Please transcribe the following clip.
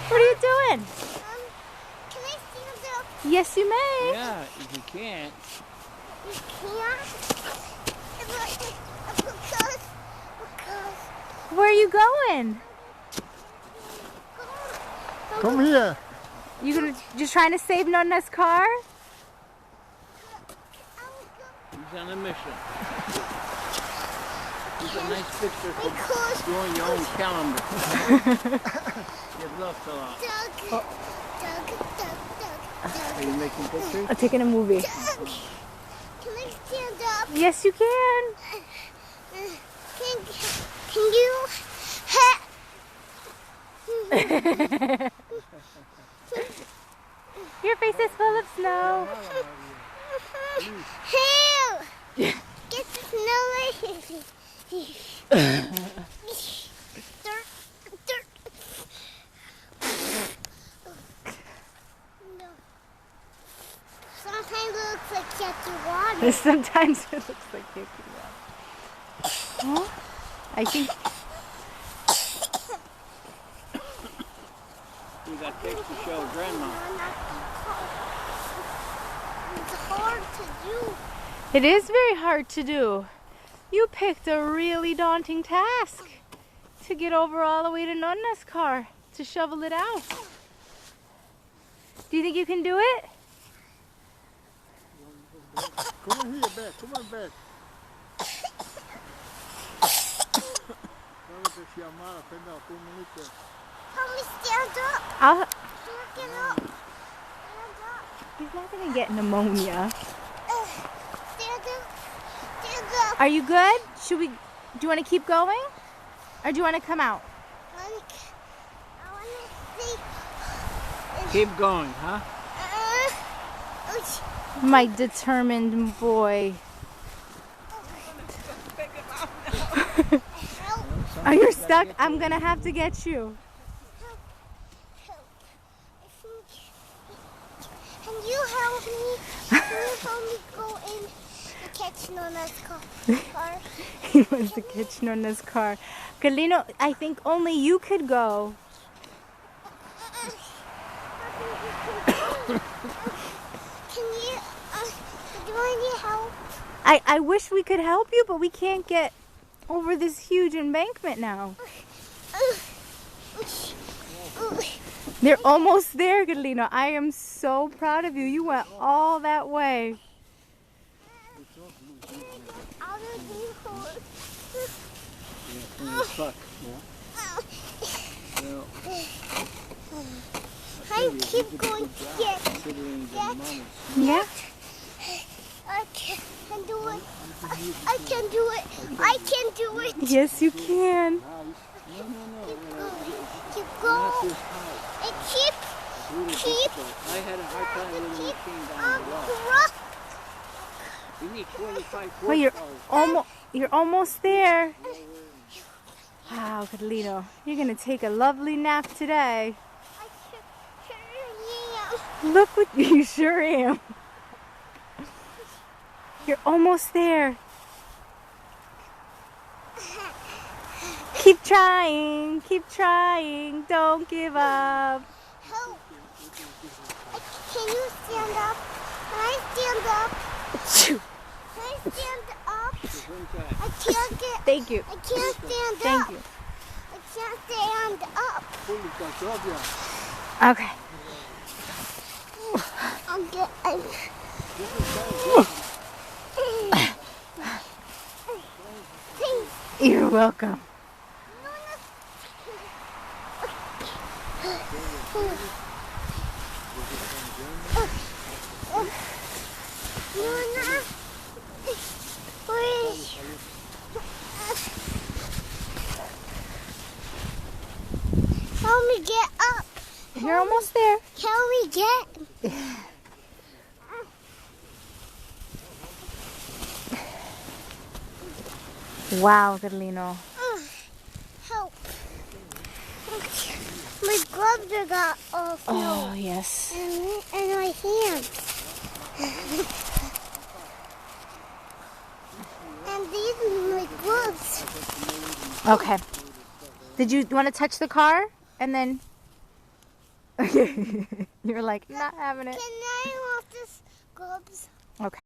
What are you doing? Can I stand up? Yes, you may. Yeah, if you can't. You can't? Because... Where are you going? Come here. You gonna just trying to save Nonna's car? He's on a mission. He's a nice picture for Because... drawing your own calendar. You've lost a lot. Doug. Are you making pictures? I'm taking a movie. Doug. Can I stand up? Yes, you can. Can you... Your face is full of snow. Help! Get the snow away. Dirt. No. Sometimes it looks like catching water. Sometimes it looks like you can walk. Huh? I think We got pics to show Grandma. It's hard to do. it is very hard to do. You picked a really daunting task to get over all the way to Nonna's car to shovel it out. Do you think you can do it? Come on here, back. Come on back. Vamos a llamar apenas un minuto. Help me stand up. I'll, Get up. Stand up. he's not gonna get pneumonia. Stand up. Stand up. Are you good? Do you want to keep going? Or do you want to come out? I want to see. Keep going, huh? My determined boy. Help. Are you stuck? I'm gonna have to get you. Help. Can you help me? Can you help me go in the kitchen on this car? He wants to catch Nonna's car. Carlino, I think only you could go. Can you, do I need help? I wish we could help you, but we can't get over this huge embankment now. They're almost there, Carlino. I am so proud of you. You went all that way. From the truck. I keep going to get Considering the amount of Yeah? I can do it. I can do it. I can do it. Yes, you can. Keep not going. this high. And keep Really difficult. I had a hard time with the machine down the wall. rock. You need 25 Well, horsepower. you're almost there. Wow, Carlino, you're gonna take a lovely nap today. I sure am. Look what you sure am. You're almost there. Keep trying, don't give up. Help. Can you stand up? Can I stand up? Achoo. Can I stand up? Drink that. I can't get. Thank you. I can't stand Thank up. you. I can't stand up. Pública, todavía. Okay. I'm getting. You're welcome. Luna, please. Help me get up. You're almost there. Help me get. Wow, Carlino. Help. My gloves are got all snow. Oh, yes. And my hands. And these are my gloves. Okay. Did you want to touch the car? And then You're like, not having it. Can I have this gloves? Okay.